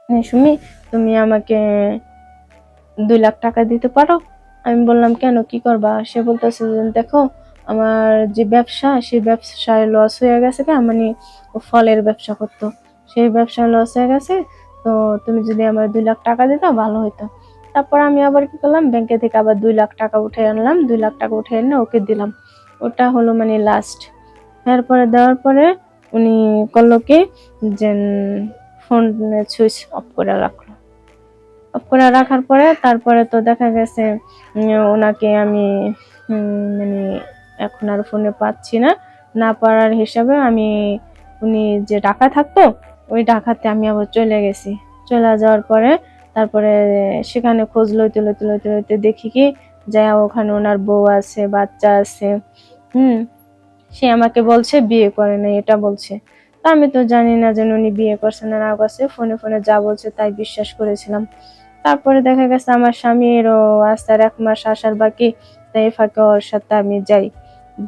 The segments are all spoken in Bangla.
সুমি, তুমি আমাকে 2 লাখ টাকা দিতে পারো? আমি বললাম, কেন, কি করবা? সে বলতেছে যে দেখো, আমার যে ব্যবসা, সেই ব্যবসায় লস হয়ে গেছে, মানে ও ফলের ব্যবসা করতো, সেই ব্যবসায় লস হয়ে গেছে, তো তুমি যদি আমার 2 লাখ টাকা দিতা ভালো হতো। তারপর আমি আবার কি করলাম, ব্যাংকে থেকে আবার 2 লাখ টাকা উঠে আনলাম, 2 লাখ টাকা উঠে এনে ওকে দিলাম। ওটা হলো মানে লাস্ট। এরপরে দেওয়ার পরে উনি করলো কি, যে ফোন সুইচ অফ করে রাখলো। অফ করে রাখার পরে তারপরে তো দেখা গেছে ওনাকে আমি মানে এখন আর ফোনে পাচ্ছি না। না পারার হিসাবে আমি, উনি যে ঢাকা থাকতো, ওই ঢাকাতে আমি আবার চলে গেছি। চলে যাওয়ার পরে তারপরে সেখানে খোঁজ লইতে লইতে লইতে লইতে দেখি কি, যায় ওখানে ওনার বউ আছে, বাচ্চা আছে। সে আমাকে বলছে বিয়ে করে নাই, এটা বলছে। তা আমি তো জানি না যে উনি বিয়ে করছে না না করছে, ফোনে ফোনে যা বলছে তাই বিশ্বাস করেছিলাম। তারপরে দেখা গেছে আমার স্বামীরও আসার 1 মাস আসার বাকি, তাই ফাঁকে ওর সাথে আমি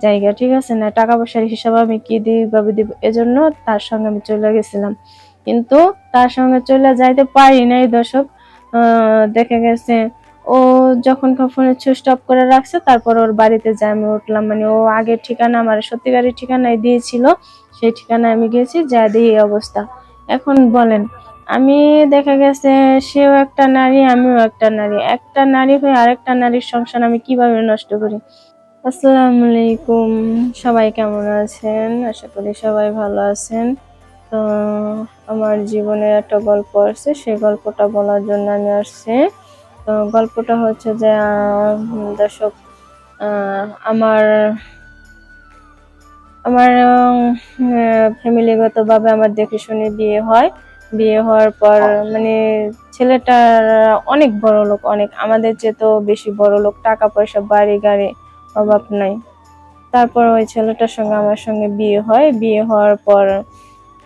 জায়গা, ঠিক আছে না, টাকা পয়সার হিসাব আমি কি ভাবে দিব, এজন্য তার সঙ্গে আমি চলে গেছিলাম। কিন্তু তার সঙ্গে চলে যাইতে পারি নাই দর্শক। দেখা গেছে ও যখন ফোনে সুইচ অফ করে রাখছে, তারপর ওর বাড়িতে যাই আমি উঠলাম, মানে ও আগের ঠিকানা আমার সত্যিকারের ঠিকানায় দিয়েছিল, সেই ঠিকানায় আমি গেছি, যা দিয়ে এই অবস্থা। এখন বলেন, আমি দেখা গেছে সেও একটা নারী, আমিও একটা নারী, একটা নারী হয়ে আরেকটা নারীর সংসার আমি কিভাবে নষ্ট করি? আসসালামু আলাইকুম, সবাই কেমন আছেন? আশা করি সবাই ভালো আছেন। তো আমার জীবনে একটা গল্প আছে, সেই গল্পটা বলার জন্য আমি আসছি। তো গল্পটা হচ্ছে যে দর্শক, আমার আমার ফ্যামিলিগত ভাবে আমার দেখে শুনে বিয়ে হয়। বিয়ে হওয়ার পর মানে ছেলেটার অনেক বড় লোক, অনেক আমাদের চেয়ে তো বেশি বড় লোক, টাকা পয়সা, বাড়ি গাড়ি অভাব নাই। তারপর ওই ছেলেটার সঙ্গে আমার সঙ্গে বিয়ে হয়। বিয়ে হওয়ার পর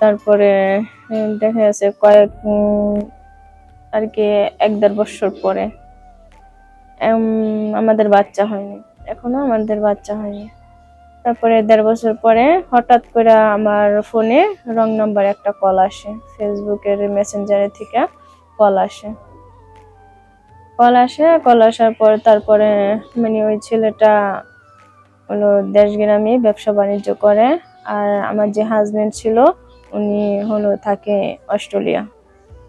তারপরে দেখা যাচ্ছে কয়েক আর কি 1-1.5 বছর পরে আমাদের বাচ্চা হয়নি, এখনো আমাদের বাচ্চা হয়নি। তারপরে 1.5 বছর পরে হঠাৎ করে আমার ফোনে রং নাম্বার একটা কল আসে, ফেসবুকের মেসেঞ্জারে থেকে কল আসার পর তারপরে মানে ওই ছেলেটা হলো দেশগ্রামে ব্যবসা বাণিজ্য করে, আর আমার যে হাজবেন্ড ছিল উনি হলো থাকে অস্ট্রেলিয়া।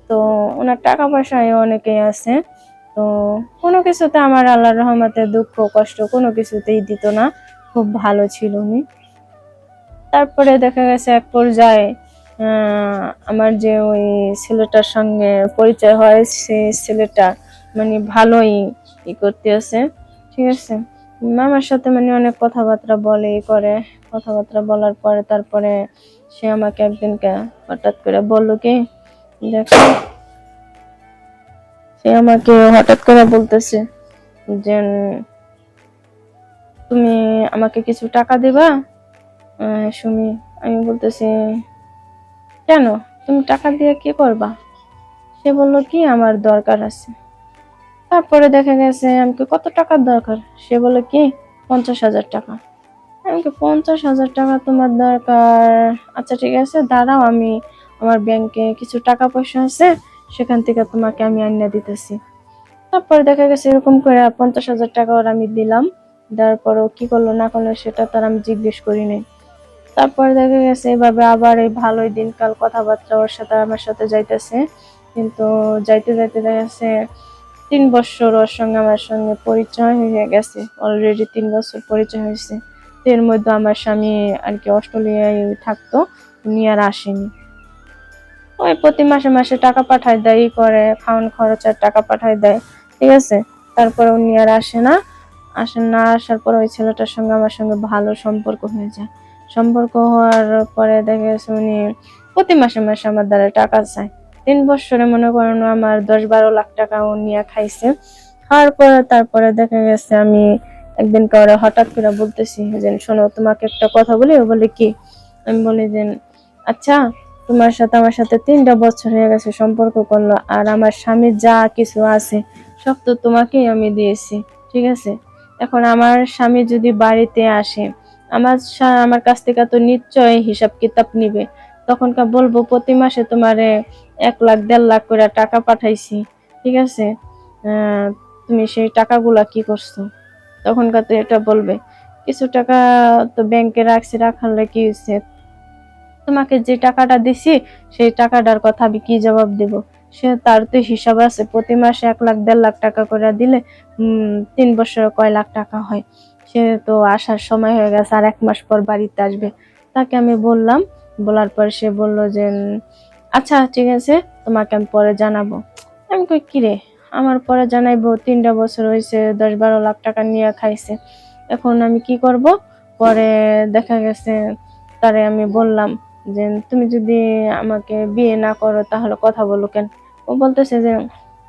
তো ওনার টাকা পয়সা অনেকেই আছে। তো কোনো কিছুতে আমার আল্লাহর রহমতে দুঃখ কষ্ট কোনো কিছুতেই দিত না, খুব ভালো ছিল উনি। তারপরে দেখা গেছে এক পর্যায়ে আমার যে ওই ছেলেটার সঙ্গে পরিচয় হয়, সেই ছেলেটা মানে ভালোই করতে আছে, ঠিক আছে। আমার সাথে মানে অনেক কথাবার্তা বলে করে, কথাবার্তা বলার পরে তারপরে সে আমাকে একদিনকে হঠাৎ করে বললো কি, দেখো, সে আমাকে হঠাৎ করে বলতেছে যে তুমি আমাকে কিছু টাকা দিবা সুমি। আমি বলতেছি, কেন, তুমি টাকা দিয়ে কি করবা? সে বললো কি, আমার দরকার আছে। তারপরে দেখা গেছে আমাকে কত টাকার দরকার? সে বললো কি, 50,000 টাকা। আমাকে 50,000 টাকা তোমার দরকার? আচ্ছা ঠিক আছে, দাঁড়াও, আমি আমার ব্যাংকে কিছু টাকা পয়সা আছে, সেখান থেকে তোমাকে আমি আনিয়ে দিতেছি। তারপরে দেখা গেছে এরকম করে 50,000 টাকা ওর আমি দিলাম। দেওয়ার পরও কি করলো না করলো সেটা তার আমি জিজ্ঞেস করি নাই। তারপরে দেখা গেছে এভাবে আবার এই ভালোই দিনকাল কথাবার্তা ওর সাথে আমার সাথে যাইতেছে, কিন্তু যাইতে যাইতে দেখা গেছে 3 বছর ওর সঙ্গে আমার সঙ্গে পরিচয় হয়ে গেছে, অলরেডি 3 বছর পরিচয় হয়েছে। এর মধ্যে আমার স্বামী আর কি অস্ট্রেলিয়ায় থাকতো, উনি আর আসেনি। ওই প্রতি মাসে মাসে টাকা পাঠায় দেয়, করে খাওয়ান খরচের টাকা পাঠায় দেয়, ঠিক আছে। তারপরে উনি আর আসার পর ওই ছেলেটার সঙ্গে আমার সঙ্গে ভালো সম্পর্ক হয়ে যায়। সম্পর্ক হওয়ার পরে দেখা গেছে উনি প্রতি মাসে মাসে আমার দ্বারা টাকা চায়। 3 বছরে মনে করেন আমার 10-12 লাখ টাকা ও নিয়ে খাইছে। খাওয়ার পরে তারপরে দেখা গেছে আমি একদিন কাউরে হঠাৎ করে বলতেছি যে শোনো, তোমাকে একটা কথা বলি। ও বলে কি? আমি বলি যে আচ্ছা, তোমার সাথে আমার সাথে 3টা বছর হয়ে গেছে সম্পর্ক করলো, আর আমার স্বামীর যা কিছু আছে সব তো তোমাকেই আমি দিয়েছি, ঠিক আছে। এখন আমার স্বামী যদি বাড়িতে আসে, আমার কাছ থেকে তো নিশ্চয়ই হিসাব কিতাব নিবে। তখনকার বলবো প্রতি মাসে তোমারে 1 লাখ 1.5 লাখ করে টাকা পাঠাইছি, ঠিক আছে, তুমি সেই টাকাগুলা কি করছো? তখনকার তো এটা বলবে। কিছু টাকা তো ব্যাংকে রাখছি, রাখালে কি হয়েছে, তোমাকে যে টাকাটা দিছি সেই টাকাটার কথা আমি কি জবাব দেব? সে তার তো হিসাব আছে, প্রতি মাসে 1 লাখ 1.5 লাখ টাকা করে দিলে 3 বছরে কয় লাখ টাকা হয়। সে তো আসার সময় হয়ে গেছে, আর 1 মাস পর বাড়িতে আসবে। তাকে আমি বললাম, বলার পর সে বলল যে আচ্ছা ঠিক আছে, তোমাকে আমি পরে জানাবো। আমি কই কি রে, আমার পরে জানাইবো? 3টা বছর হয়েছে, 10-12 লাখ টাকা নিয়ে খাইছে, এখন আমি কি করব? পরে দেখা গেছে তারে আমি বললাম যে তুমি যদি আমাকে বিয়ে না করো তাহলে কথা বলো কেন? ও বলতেছে যে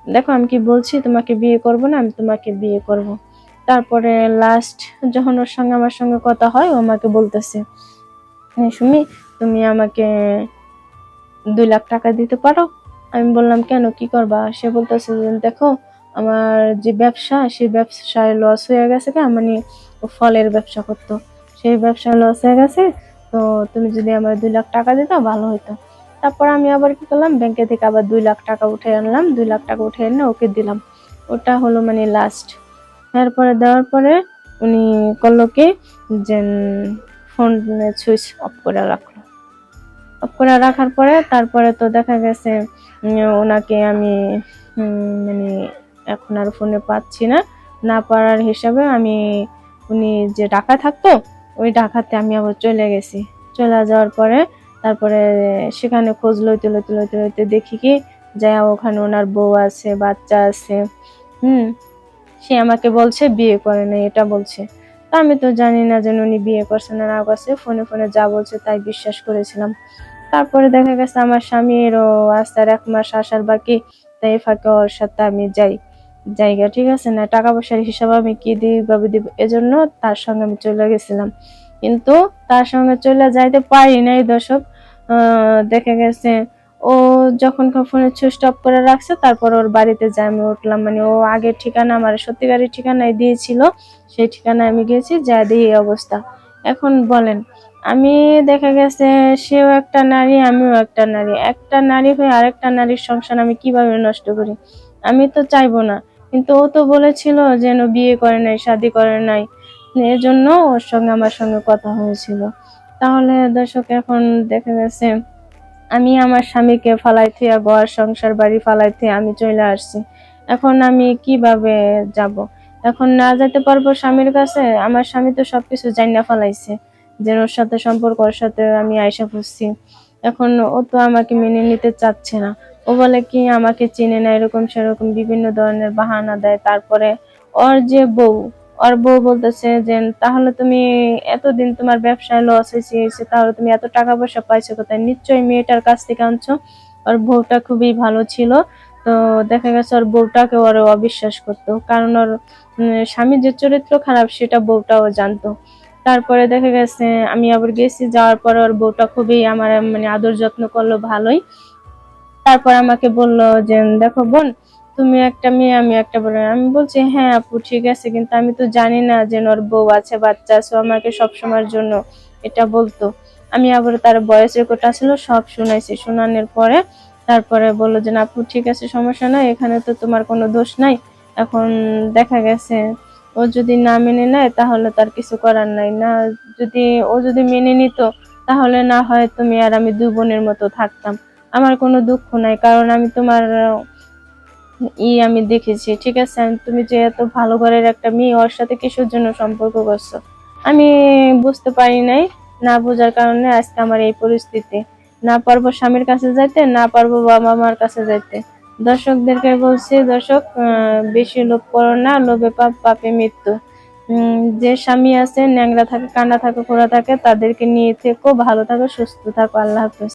দেখো আমি কি বলছি, তোমাকে বিয়ে করব না, আমি তোমাকে বিয়ে করব। তারপরে লাস্ট যখন ওর সঙ্গে আমার সঙ্গে কথা হয়, ও আমাকে বলতেছে সুমি, তুমি আমাকে 2 লাখ টাকা দিতে পারো? আমি বললাম কেন, কি করবা? সে বলতেছে যে দেখো আমার যে ব্যবসা, সেই ব্যবসায় লস হয়ে গেছে, মানে ও ফলের ব্যবসা করতো, সেই ব্যবসায় লস হয়ে গেছে, তো তুমি যদি আমার 2 লাখ টাকা দিতে ভালো হতো। তারপর আমি আবার কি করলাম, ব্যাংকে থেকে আবার 2 লাখ টাকা উঠে আনলাম, 2 লাখ টাকা উঠে এনে ওকে দিলাম। ওটা হলো মানে লাস্ট। এরপরে দেওয়ার পরে উনি করলো কি যে ফোন সুইচ অফ করে রাখলো। অফ করে রাখার পরে তারপরে তো দেখা গেছে ওনাকে আমি মানে এখন আর ফোনে পাচ্ছি না, না পারার হিসাবে আমি উনি যে ঢাকা থাকতো ওই ঢাকাতে আমি আবার চলে গেছি। চলে যাওয়ার পরে তারপরে সেখানে খোঁজ লইতে লইতে লইতে লইতে দেখি কি যায় ওখানে ওনার বউ আছে, বাচ্চা আছে। সে আমাকে বলছে বিয়ে করে নাই, এটা বলছে। তা আমি তো জানি না যে উনি বিয়ে করছে না না করছে, ফোনে ফোনে যা বলছে তাই বিশ্বাস করেছিলাম। তারপরে দেখা গেছে আমার স্বামীরও আসার 1 মাস আসার বাকি, তাই ফাঁকে ওর সাথে আমি জায়গা, ঠিক আছে না, টাকা পয়সার হিসাব আমি কি ভাবে দিব, এজন্য তার সঙ্গে আমি চলে গেছিলাম। কিন্তু তার সঙ্গে চলে যাইতে পারি নাই দর্শক। দেখা গেছে ও যখন ফোনে সুইচ অফ করে রাখছে, তারপর ওর বাড়িতে যাই আমি উঠলাম, মানে ও আগের ঠিকানা আমার সত্যিকারের ঠিকানায় দিয়েছিল, সেই ঠিকানায় আমি গেছি, যা দিয়ে এই অবস্থা। এখন বলেন, আমি দেখা গেছে সেও একটা নারী, আমিও একটা নারী, একটা নারী হয়ে আরেকটা নারীর সংসার আমি কিভাবে নষ্ট করি? আমি তো চাইবো না, কিন্তু ও তো বলেছিল যেন বিয়ে করে নাই, শাদী করে নাই, এজন্য ওর সঙ্গে আমার সঙ্গে কথা হয়েছিল। তাহলে দর্শক এখন দেখা গেছে আমি আমার স্বামীকে ফালাই থিয়া, ঘর সংসার বাড়ি ফালাই থিয়া আমি চলে আসছি। এখন আমি কিভাবে যাব? এখন না যেতে পারবো স্বামীর কাছে? আমার স্বামী তো সবকিছু জানিনা ফালাইছে যে ওর সাথে সম্পর্ক, ওর সাথে আমি আইসা পড়ছি। এখন ও তো আমাকে মেনে নিতে চাচ্ছে না। ও বলে কি আমাকে চিনে না, এরকম সেরকম বিভিন্ন ধরনের বাহানা দেয়। তারপরে ওর যে বউ, ওর বউ বলতেছে যে তাহলে তুমি এতদিন তোমার ব্যবসায় লস হয়েছে, তাহলে তুমি এত টাকা পয়সা পাইছো কোথায়? নিশ্চয়ই মেয়েটার কাছ থেকে আনছো। ওর বউটা খুবই ভালো ছিল, তো দেখা গেছে ওর বউটাকে ওর অবিশ্বাস করতো, কারণ ওর স্বামীর যে চরিত্র খারাপ সেটা বউটাও জানতো। তারপরে দেখা গেছে আমি আবার গেছি, যাওয়ার পরে ওর বউটা খুবই আমার মানে আদর যত্ন করলো ভালোই। তারপর আমাকে বলল যে দেখো বোন, তুমি একটা মেয়ে, আমি একটা বোন। আমি বলছি হ্যাঁ আপু ঠিক আছে, কিন্তু আমি তো জানি না যে ওর বউ আছে, বাচ্চা আছে, আমাকে সবসময়ের জন্য এটা বলতো। আমি আবার তার বয়স রেকর্ড ছিল, সব শুনাইছি। শোনানোর পরে তারপরে বললো যে আপু ঠিক আছে, সমস্যা নাই, এখানে তো তোমার কোনো দোষ নাই। এখন দেখা গেছে ও যদি না মেনে নেয় তাহলে তার কিছু করার নাই, না যদি ও যদি মেনে নিত তাহলে না হয় তুমি আর আমি 2 বোনের মতো থাকতাম। আমার কোনো দুঃখ নাই, কারণ আমি তোমার আমি দেখেছি, ঠিক আছে, তুমি যে এত ভালো ঘরের একটা মেয়ে, ওর সাথে কিসের জন্য সম্পর্ক করছো? আমি বুঝতে পারি নাই, না বোঝার কারণে আজকে আমার এই পরিস্থিতি। না পারবো স্বামীর কাছে যাইতে, না পারবো বাবা মার কাছে যাইতে। দর্শকদেরকে বলছি, দর্শক বেশি লোভ করো না, লোভে পাপ, পাপে মৃত্যু। যে স্বামী আছে ন্যাংরা থাকে, কানা থাকে, খোড়া থাকে, তাদেরকে নিয়ে থেকো, ভালো থাকো, সুস্থ থাকো। আল্লাহ হাফেজ।